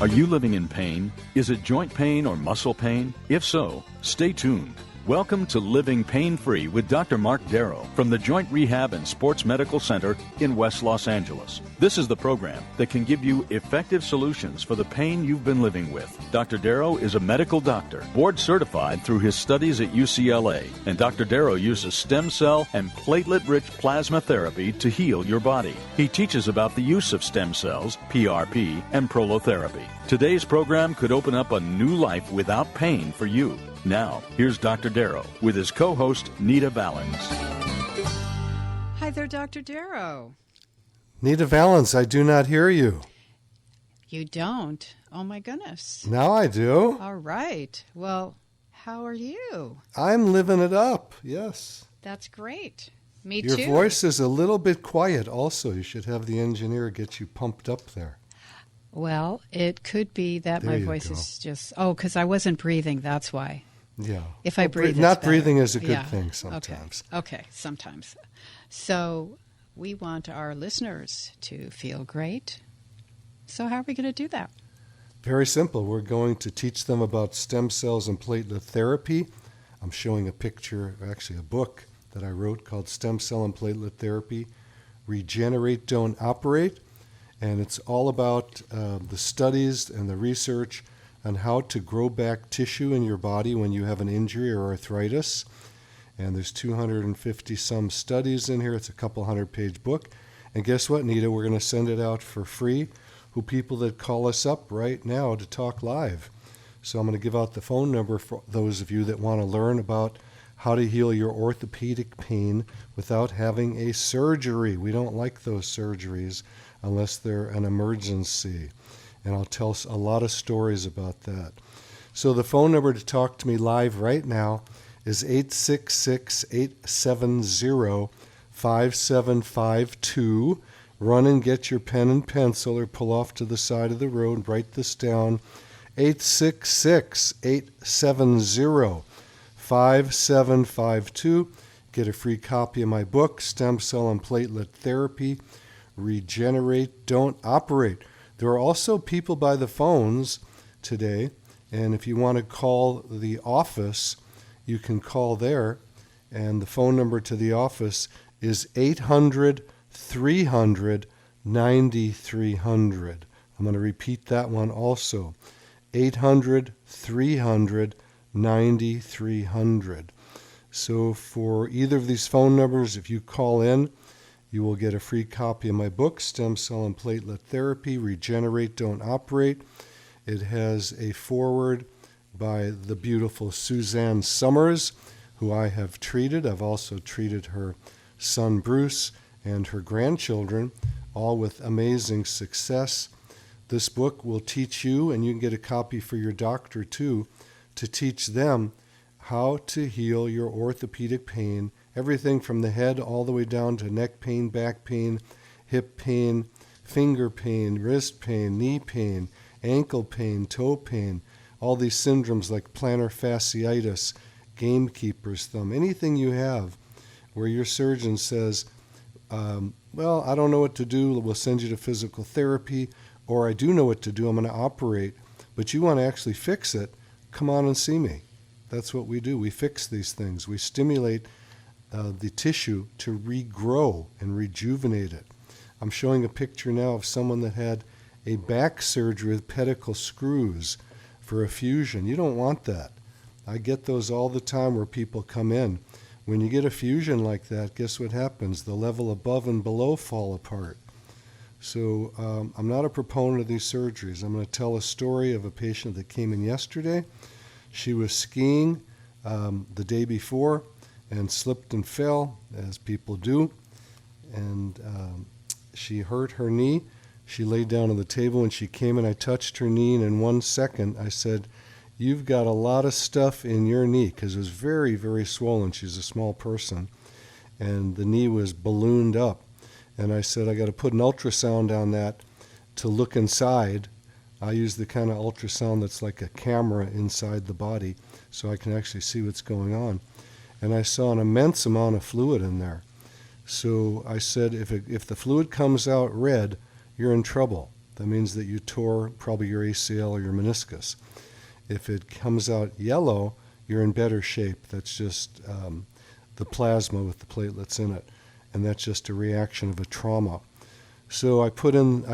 Are you living in pain? Is it joint pain or muscle pain? If so, stay tuned. Welcome to Living Pain-Free with Dr. Marc Darrow from the Joint Rehab and Sports Medical Center in West Los Angeles. This is the program that can give you effective solutions for the pain you've been living with. Dr. Darrow is a medical doctor, board certified through his studies at UCLA, and Dr. Darrow uses stem cell and platelet-rich plasma therapy to heal your body. He teaches about the use of stem cells, PRP, and prolotherapy. Today's program could open up a new life without pain for you. Now, here's Dr. Darrow with his co-host, Nita Valens. Hi there, Dr. Darrow. Nita Valens, I do not hear you. You don't? Oh, my goodness. Now I do. All right. Well, how are you? I'm living it up, yes. That's great. Me Your too. Your voice is a little bit quiet also. You should have the engineer get you pumped up there. Well, it could be that there my voice is just... Oh, because I wasn't breathing, that's why. Yeah. If I breathe, not it's breathing better. is a good thing sometimes. Okay, sometimes. So we want our listeners to feel great. So how are we going to do that? Very simple. We're going to teach them about stem cells and platelet therapy. I'm showing a picture, actually a book that I wrote called Stem Cell and Platelet Therapy, Regenerate, Don't Operate. And it's all about the studies and the research on how to grow back tissue in your body when you have an injury or arthritis. And there's 250 some studies in here. It's a couple 100-page book. And guess what, Nita? We're going to send it out for free to people that call us up right now to talk live. So I'm going to give out the phone number for those of you that want to learn about how to heal your orthopedic pain without having a surgery. We don't like those surgeries unless they're an emergency. And I'll tell a lot of stories about that. So the phone number to talk to me live right now is 866-870-5752. Run and get your pen and pencil or pull off to the side of the road and write this down. 866-870-5752. Get a free copy of my book, Stem Cell and Platelet Therapy, Regenerate, Don't Operate. There are also people by the phones today, and if you want to call the office, you can call there, and the phone number to the office is 800-300-9300. I'm going to repeat that one also, 800-300-9300. So for either of these phone numbers, if you call in, you will get a free copy of my book, Stem Cell and Platelet Therapy, Regenerate, Don't Operate. It has a foreword by the beautiful Suzanne Summers, who I have treated. I've also treated her son, Bruce, and her grandchildren, all with amazing success. This book will teach you, and you can get a copy for your doctor too, to teach them how to heal your orthopedic pain, everything from the head all the way down to neck pain, back pain, hip pain, finger pain, wrist pain, knee pain, ankle pain, toe pain, all these syndromes like plantar fasciitis, gamekeeper's thumb, anything you have where your surgeon says, well, I don't know what to do, we'll send you to physical therapy, or I do know what to do, I'm going to operate, but you want to actually fix it, come on and see me. That's what we do. We fix these things. We stimulate the tissue to regrow and rejuvenate it. I'm showing a picture now of someone that had a back surgery with pedicle screws for a fusion. You don't want that. I get those all the time where people come in. When you get a fusion like that, guess what happens? The level above and below fall apart. So I'm not a proponent of these surgeries. I'm going to tell a story of a patient that came in yesterday. She was skiing the day before and slipped and fell, as people do, and she hurt her knee. She laid down on the table and she came and I touched her knee, and in 1 second I said, "You've got a lot of stuff in your knee," because it was very, very swollen. She's a small person, and the knee was ballooned up. And I said, "I got to put an ultrasound on that to look inside." I use the kind of ultrasound that's like a camera inside the body, so I can actually see what's going on. And I saw an immense amount of fluid in there. So I said, if the fluid comes out red, you're in trouble. That means that you tore probably your ACL or your meniscus. If it comes out yellow, you're in better shape. That's just the plasma with the platelets in it, and that's just a reaction of a trauma. So I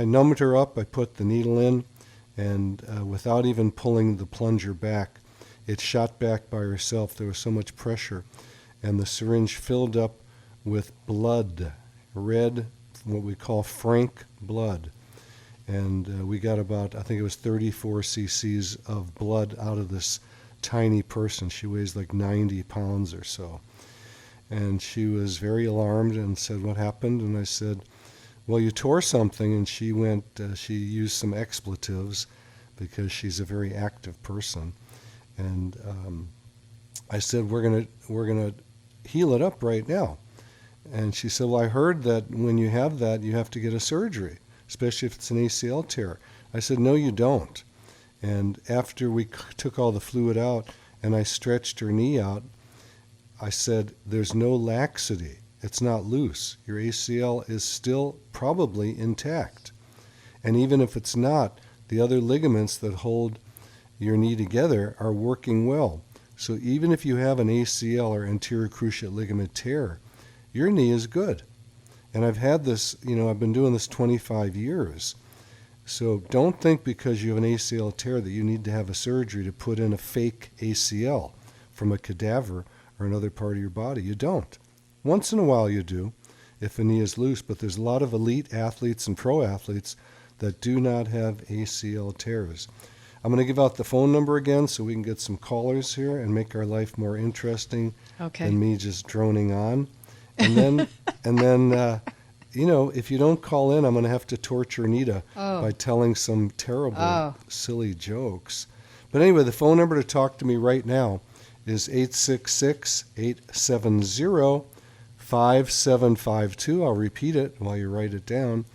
numbed her up, I put the needle in, and without even pulling the plunger back, it shot back by herself. There was so much pressure, and the syringe filled up with blood, red, what we call frank blood. And we got about, I think it was 34 cc's of blood out of this tiny person. She weighs like 90 pounds or so. And she was very alarmed and said, "What happened?" And I said, "Well, you tore something." And she she used some expletives because she's a very active person. And I said, we're gonna heal it up right now. And she said, "Well, I heard that when you have that, you have to get a surgery, especially if it's an ACL tear." I said, "No, you don't." And after we took all the fluid out and I stretched her knee out, I said, "There's no laxity. It's not loose. Your ACL is still probably intact. And even if it's not, the other ligaments that hold your knee together are working well. So even if you have an ACL or anterior cruciate ligament tear, your knee is good." And I've had this, I've been doing this 25 years. So don't think because you have an ACL tear that you need to have a surgery to put in a fake ACL from a cadaver or another part of your body. You don't. Once in a while you do if a knee is loose, but there's a lot of elite athletes and pro athletes that do not have ACL tears. I'm going to give out the phone number again so we can get some callers here and make our life more interesting than me just droning on. And then, if you don't call in, I'm going to have to torture Anita by telling some terrible, silly jokes. But anyway, the phone number to talk to me right now is 866-870-5752. I'll repeat it while you write it down.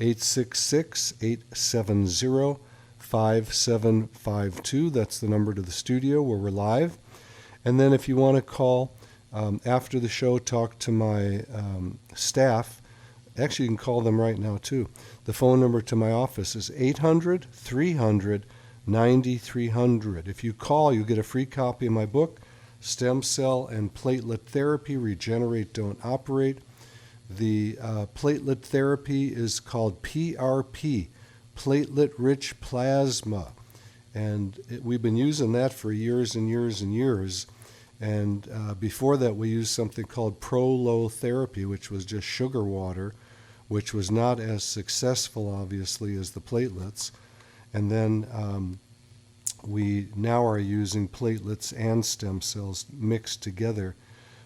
866-870-5752. That's the number to the studio where we're live. And then if you want to call after the show, talk to my staff. Actually, you can call them right now, too. The phone number to my office is 800-300-9300. If you call, you get a free copy of my book, Stem Cell and Platelet Therapy, Regenerate, Don't Operate. The platelet therapy is called PRP, platelet-rich plasma. And we've been using that for years and years and years. And before that, we used something called prolotherapy, which was just sugar water, which was not as successful, obviously, as the platelets. And then we now are using platelets and stem cells mixed together,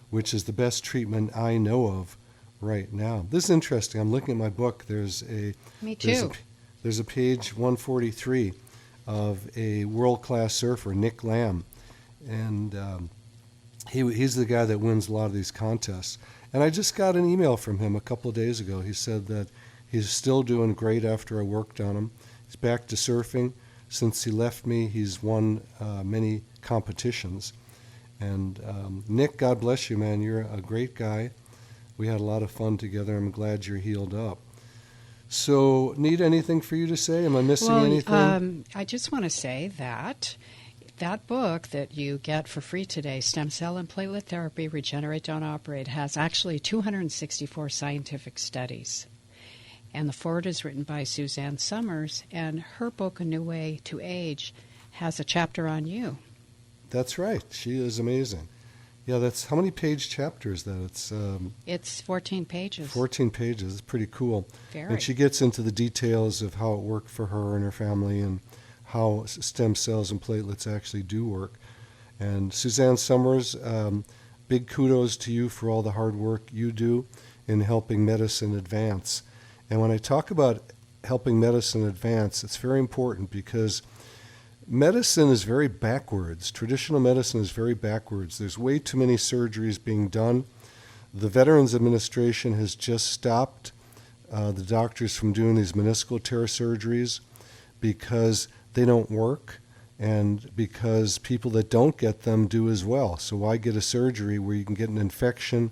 which is the best treatment I know of right now. This is interesting. I'm looking at my book. Me too. There's a page 143 of a world-class surfer, Nick Lamb. And he's the guy that wins a lot of these contests. And I just got an email from him a couple of days ago. He said that he's still doing great after I worked on him. He's back to surfing. Since he left me, he's won many competitions. And Nick, God bless you, man. You're a great guy. We had a lot of fun together. I'm glad you're healed up. So, need anything for you to say? Am I missing anything? I just want to say that book that you get for free today, Stem Cell and Platelet Therapy, Regenerate, Don't Operate, has actually 264 scientific studies. And the foreword is written by Suzanne Summers, and her book, A New Way to Age, has a chapter on you. That's right. She is amazing. Yeah, that's how many page chapter is that? It's 14 pages. 14 pages. It's pretty cool. Very. And she gets into the details of how it worked for her and her family and how stem cells and platelets actually do work. And Suzanne Summers, big kudos to you for all the hard work you do in helping medicine advance. And when I talk about helping medicine advance, it's very important because medicine is very backwards. Traditional medicine is very backwards. There's way too many surgeries being done. The Veterans Administration has just stopped the doctors from doing these meniscal tear surgeries because they don't work and because people that don't get them do as well. So why get a surgery where you can get an infection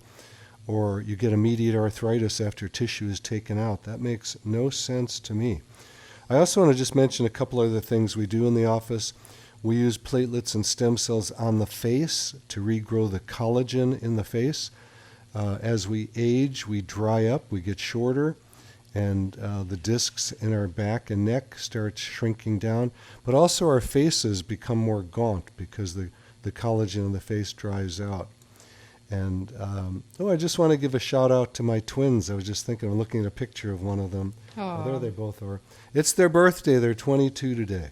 or you get immediate arthritis after tissue is taken out? That makes no sense to me. I also want to just mention a couple other things we do in the office. We use platelets and stem cells on the face to regrow the collagen in the face. As we age, we dry up, we get shorter, and the discs in our back and neck start shrinking down. But also our faces become more gaunt because the collagen in the face dries out. And I just want to give a shout out to my twins. I was just thinking, I'm looking at a picture of one of them. Oh, there they both are. It's their birthday. They're 22 today.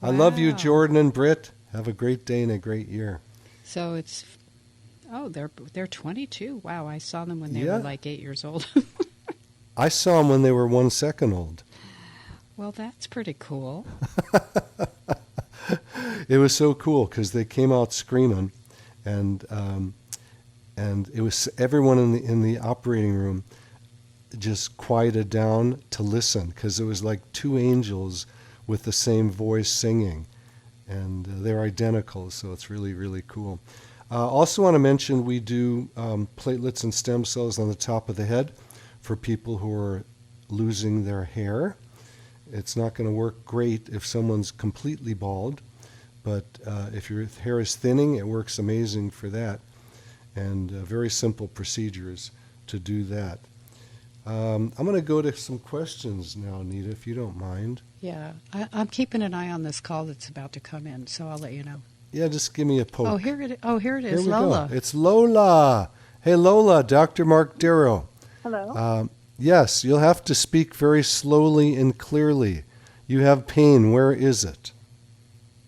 Wow. I love you, Jordan and Britt. Have a great day and a great year. So it's, they're 22. Wow, I saw them when they were like 8 years old. I saw them when they were 1 second old. Well, that's pretty cool. It was so cool because they came out screaming, and it was everyone in the operating room just quieted down to listen because it was like two angels with the same voice singing, and they're identical, so it's really, really cool. Also want to mention we do platelets and stem cells on the top of the head for people who are losing their hair. It's not going to work great if someone's completely bald, but if your hair is thinning, it works amazing for that. And very simple procedures to do that. I'm going to go to some questions now, Anita, if you don't mind. Yeah, I'm keeping an eye on this call that's about to come in, so I'll let you know. Yeah, just give me a poke. Oh, here it is, Here Lola. Go. It's Lola. Hey, Lola, Dr. Marc Darrow. Hello. Yes, you'll have to speak very slowly and clearly. You have pain. Where is it?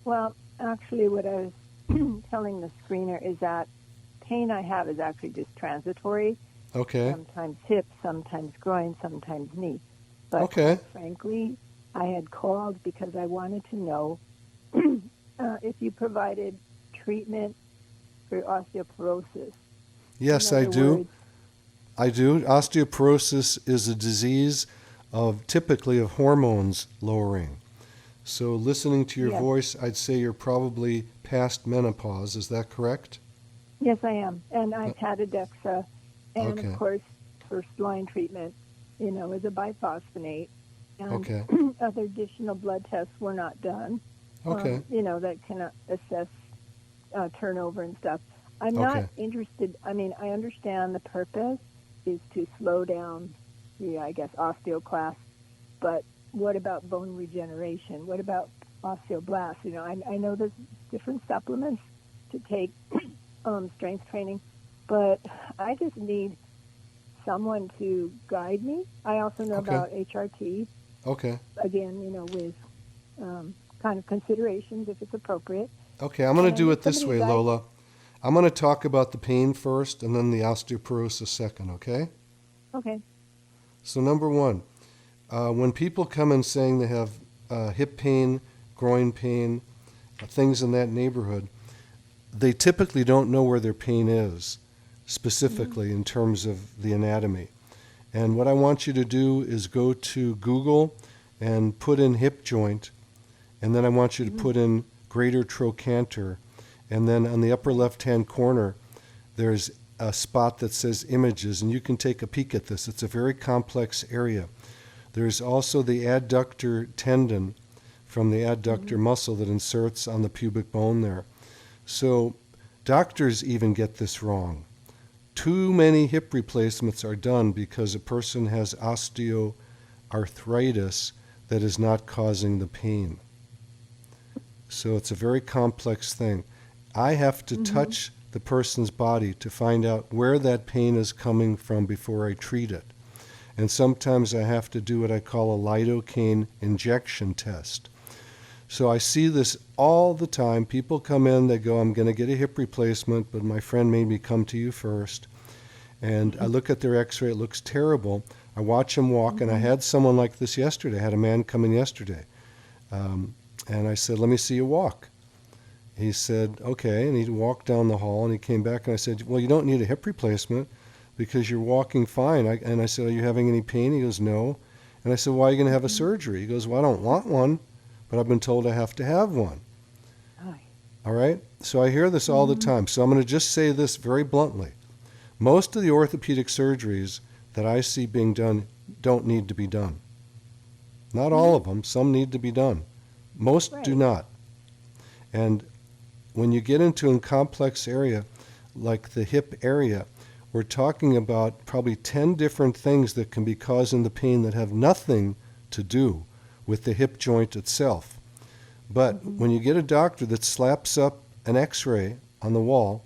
Well, actually, what I was telling the screener is that pain I have is actually just transitory. Okay. Sometimes hip, sometimes groin, sometimes knee. But okay. Frankly, I had called because I wanted to know if you provided treatment for osteoporosis. Yes, I do. I do. Osteoporosis is a disease typically of hormones lowering. So listening to your voice, I'd say you're probably past menopause. Is that correct? Yes, I am. And I've had a DEXA. And, of course, first-line treatment, is a biphosphonate. And other additional blood tests were not done, that can assess turnover and stuff. I'm not interested. I mean, I understand the purpose is to slow down osteoclast. But what about bone regeneration? What about osteoblasts? I know there's different supplements to take, strength training, but I just need someone to guide me. I also know about HRT. Okay. Again, with kind of considerations if it's appropriate. Okay, I'm going to do it this way, Lola. I'm going to talk about the pain first and then the osteoporosis second, okay? Okay. So number one, when people come in saying they have hip pain, groin pain, things in that neighborhood, they typically don't know where their pain is, specifically in terms of the anatomy. And what I want you to do is go to Google and put in hip joint, and then I want you to put in greater trochanter, and then on the upper left-hand corner, there's a spot that says images, and you can take a peek at this. It's a very complex area. There's also the adductor tendon from the adductor muscle that inserts on the pubic bone there. So doctors even get this wrong. Too many hip replacements are done because a person has osteoarthritis that is not causing the pain. So it's a very complex thing. I have to touch the person's body to find out where that pain is coming from before I treat it. And sometimes I have to do what I call a lidocaine injection test. So I see this all the time. People come in, they go, I'm going to get a hip replacement, but my friend made me come to you first. And I look at their x-ray, it looks terrible. I watch them walk, and I had someone like this yesterday. I had a man come in yesterday. And I said, let me see you walk. He said, okay, and he walked down the hall, and he came back, and I said, well, you don't need a hip replacement because you're walking fine. And I said, are you having any pain? He goes, no. And I said, why are you going to have a surgery? He goes, well, I don't want one, but I've been told I have to have one. All right? So I hear this all the time. So I'm going to just say this very bluntly. Most of the orthopedic surgeries that I see being done don't need to be done. Not all of them. Some need to be done. Most do not. And when you get into a complex area like the hip area, we're talking about probably 10 different things that can be causing the pain that have nothing to do with the hip joint itself. But when you get a doctor that slaps up an x-ray on the wall,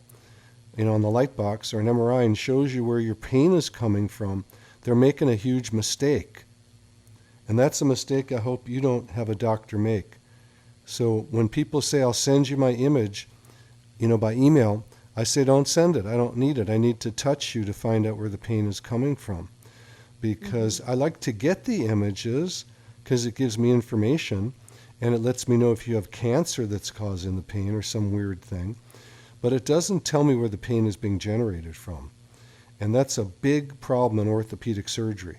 on the light box or an MRI and shows you where your pain is coming from, they're making a huge mistake. And that's a mistake I hope you don't have a doctor make. So when people say, I'll send you my image, by email, I say, don't send it. I don't need it. I need to touch you to find out where the pain is coming from. Because I like to get the images because it gives me information and it lets me know if you have cancer that's causing the pain or some weird thing. But it doesn't tell me where the pain is being generated from. And that's a big problem in orthopedic surgery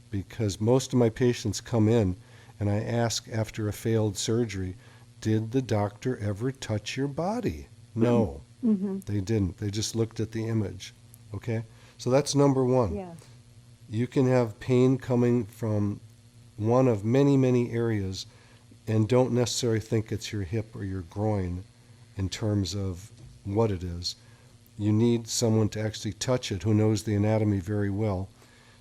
because most of my patients come in and I ask after a failed surgery, did the doctor ever touch your body? No, they didn't. They just looked at the image. Okay? So that's number one. Yeah. You can have pain coming from one of many, many areas and don't necessarily think it's your hip or your groin in terms of what it is. You need someone to actually touch it who knows the anatomy very well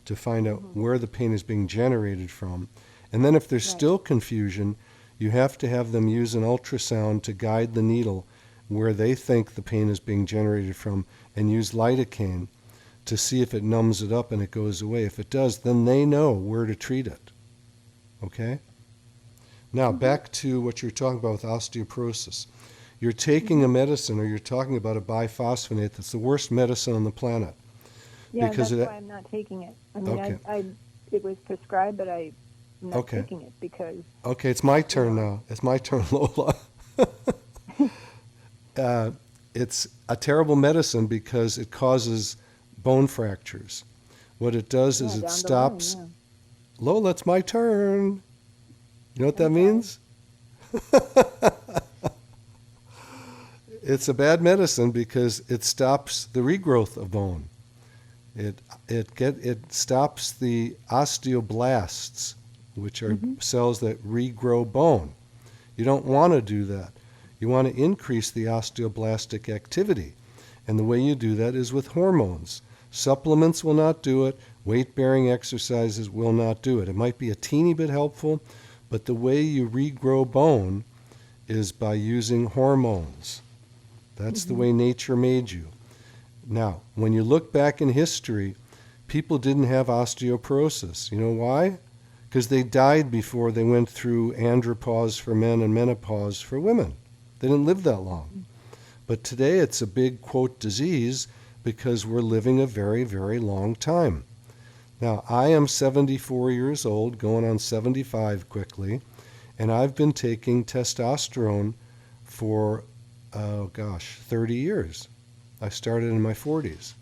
to find out where the pain is being generated from. And then if there's still confusion, you have to have them use an ultrasound to guide the needle where they think the pain is being generated from and use lidocaine to see if it numbs it up and it goes away. If it does, then they know where to treat it. Okay? Now, back to what you're talking about with osteoporosis. You're taking a medicine or you're talking about a biphosphonate that's the worst medicine on the planet. Yeah, that's why I'm not taking it. I mean, it was prescribed, but I'm not taking it because... Okay, it's my turn now. It's my turn, Lola. It's a terrible medicine because it causes bone fractures. What it does is it stops... Lola, it's my turn. You know what that means? It's a bad medicine because it stops the regrowth of bone. It stops the osteoblasts, which are cells that regrow bone. You don't want to do that. You want to increase the osteoblastic activity. And the way you do that is with hormones. Supplements will not do it. Weight-bearing exercises will not do it. It might be a teeny bit helpful, but the way you regrow bone is by using hormones. That's the way nature made you. Now, when you look back in history, people didn't have osteoporosis. You know why? Because they died before they went through andropause for men and menopause for women. They didn't live that long. But today it's a big, quote, disease because we're living a very, very long time. Now, I am 74 years old, going on 75 quickly, and I've been taking testosterone for, 30 years. I started in my 40s.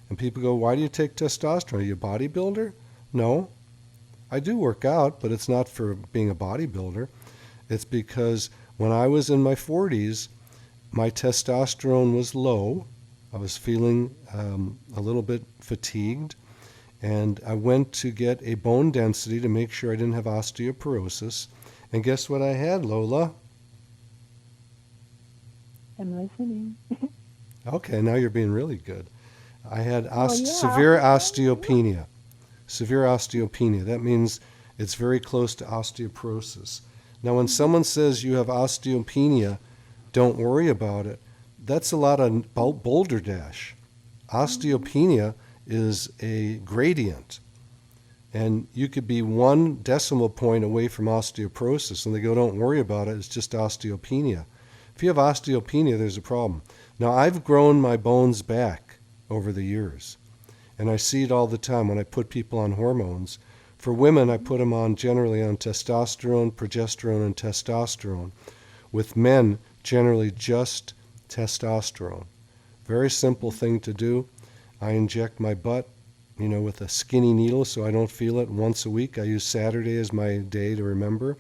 And people go, why do you take testosterone? Are you a bodybuilder? No. I do work out, but it's not for being a bodybuilder. It's because when I was in my 40s, my testosterone was low. I was feeling a little bit fatigued. And I went to get a bone density to make sure I didn't have osteoporosis. And guess what I had, Lola? I'm listening. Okay, now you're being really good. I had severe osteopenia. Severe osteopenia. That means it's very close to osteoporosis. Now, when someone says you have osteopenia, don't worry about it. That's a lot of boulder dash. Osteopenia is a gradient. And you could be 1 decimal point away from osteoporosis, and they go, don't worry about it, it's just osteopenia. If you have osteopenia, there's a problem. Now, I've grown my bones back over the years, and I see it all the time when I put people on hormones. For women, I put them generally on testosterone, progesterone, and testosterone. With men, generally just testosterone. Very simple thing to do. I inject my butt, with a skinny needle so I don't feel it once a week. I use Saturday as my day to remember.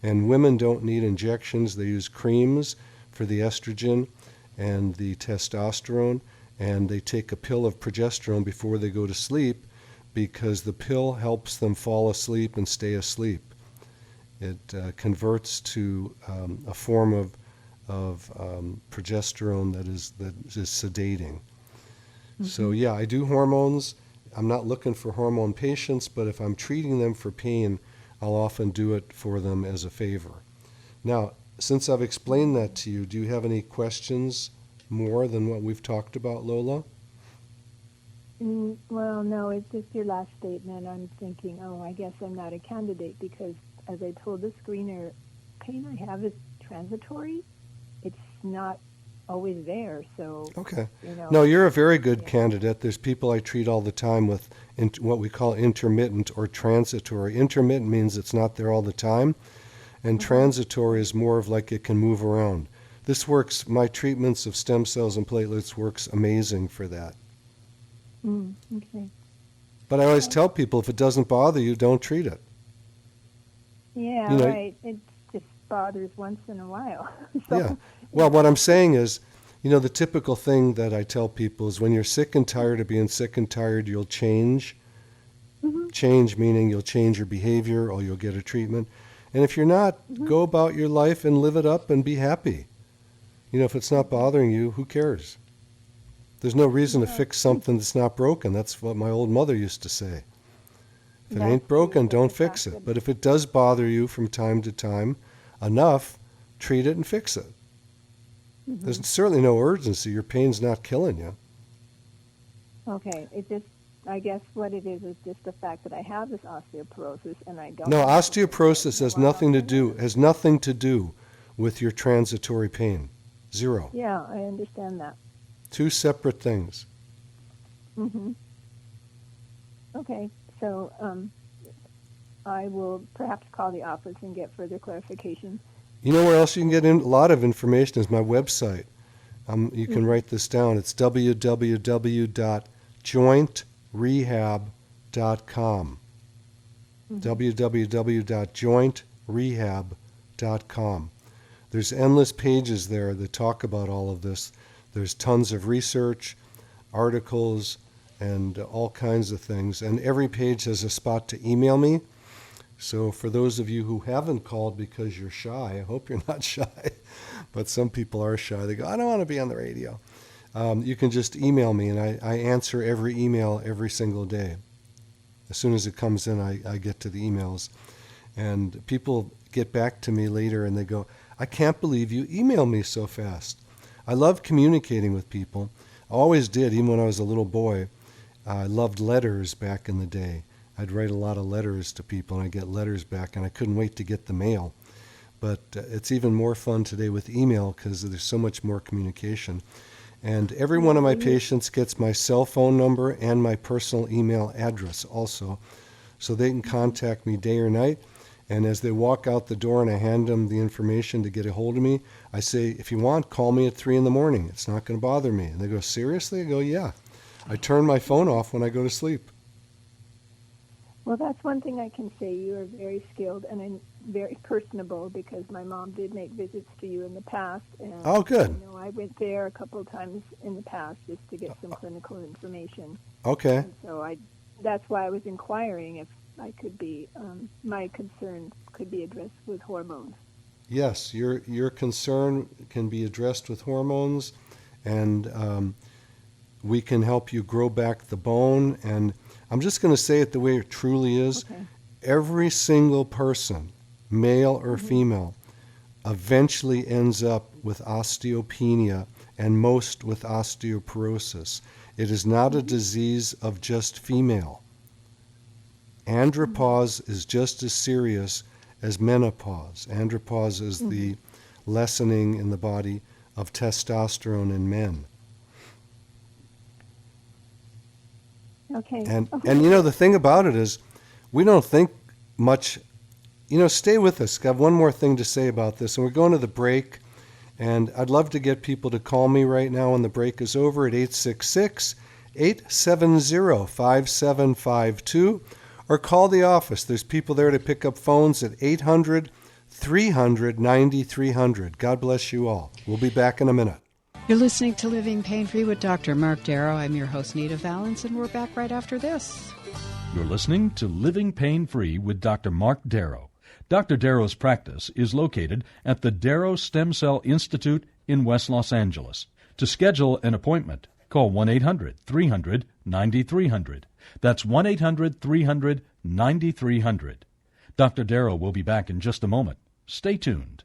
And women don't need injections. They use creams for the estrogen and the testosterone, and they take a pill of progesterone before they go to sleep because the pill helps them fall asleep and stay asleep. It converts to a form of progesterone that is sedating. Mm-hmm. So yeah, I do hormones. I'm not looking for hormone patients, but if I'm treating them for pain, I'll often do it for them as a favor. Now, since I've explained that to you, do you have any questions more than what we've talked about, Lola? Well, no, it's just your last statement. I'm thinking, I guess I'm not a candidate because, as I told the screener, pain I have is transitory. It's not always there, so... Okay. No, you're a very good candidate. There's people I treat all the time with what we call intermittent or transitory. Intermittent means it's not there all the time, and transitory is more of like it can move around. This works, my treatments of stem cells and platelets works amazing for that. Okay. But I always tell people, if it doesn't bother you, don't treat it. Yeah, right. It just bothers once in a while. So. Yeah. Well, what I'm saying is, the typical thing that I tell people is when you're sick and tired of being sick and tired, you'll change. Mm-hmm. Change meaning you'll change your behavior or you'll get a treatment. And if you're not, go about your life and live it up and be happy. If it's not bothering you, who cares? There's no reason to fix something that's not broken. That's what my old mother used to say. If it ain't broken, don't fix it. But if it does bother you from time to time enough, treat it and fix it. Mm-hmm. There's certainly no urgency. Your pain's not killing you. Okay. I guess what it is just the fact that I have this osteoporosis and I don't... No, osteoporosis has nothing to do with your transitory pain. Zero. Yeah, I understand that. Two separate things. Mm-hmm. Okay, so I will perhaps call the office and get further clarification. You know where else you can get a lot of information is my website. You can write this down. It's www.jointrehab.com. www.jointrehab.com. There's endless pages there that talk about all of this. There's tons of research, articles, and all kinds of things. And every page has a spot to email me. So for those of you who haven't called because you're shy, I hope you're not shy, but some people are shy. They go, I don't want to be on the radio. You can just email me, and I answer every email every single day. As soon as it comes in, I get to the emails. And people get back to me later, and they go, I can't believe you emailed me so fast. I love communicating with people. I always did, even when I was a little boy. I loved letters back in the day. I'd write a lot of letters to people, and I'd get letters back, and I couldn't wait to get the mail. But it's even more fun today with email because there's so much more communication. And every one of my patients gets my cell phone number and my personal email address also, so they can contact me day or night. And as they walk out the door and I hand them the information to get a hold of me, I say, if you want, call me at 3 a.m. It's not going to bother me. And they go, seriously? I go, yeah. I turn my phone off when I go to sleep. Well, that's one thing I can say. You are very skilled and very personable because my mom did make visits to you in the past. And oh, good. I went there a couple of times in the past just to get some clinical information. Okay. And so that's why I was inquiring if I could be, my concern could be addressed with hormones. Yes, your concern can be addressed with hormones, and we can help you grow back the bone. And I'm just going to say it the way it truly is. Okay. Every single person, male or female, eventually ends up with osteopenia, and most with osteoporosis. It is not a disease of just female. Andropause is just as serious as menopause. Andropause is the lessening in the body of testosterone in men. Okay. And the thing about it is, we don't think much. Stay with us. I have one more thing to say about this, and we're going to the break. And I'd love to get people to call me right now when the break is over at 866-870-5752, or call the office. There's people there to pick up phones at 800-300-9300. God bless you all. We'll be back in a minute. You're listening to Living Pain-Free with Dr. Marc Darrow. I'm your host, Nita Valens, and we're back right after this. You're listening to Living Pain-Free with Dr. Marc Darrow. Dr. Darrow's practice is located at the Darrow Stem Cell Institute in West Los Angeles. To schedule an appointment, call 1-800-300-9300. That's 1-800-300-9300. Dr. Darrow will be back in just a moment. Stay tuned.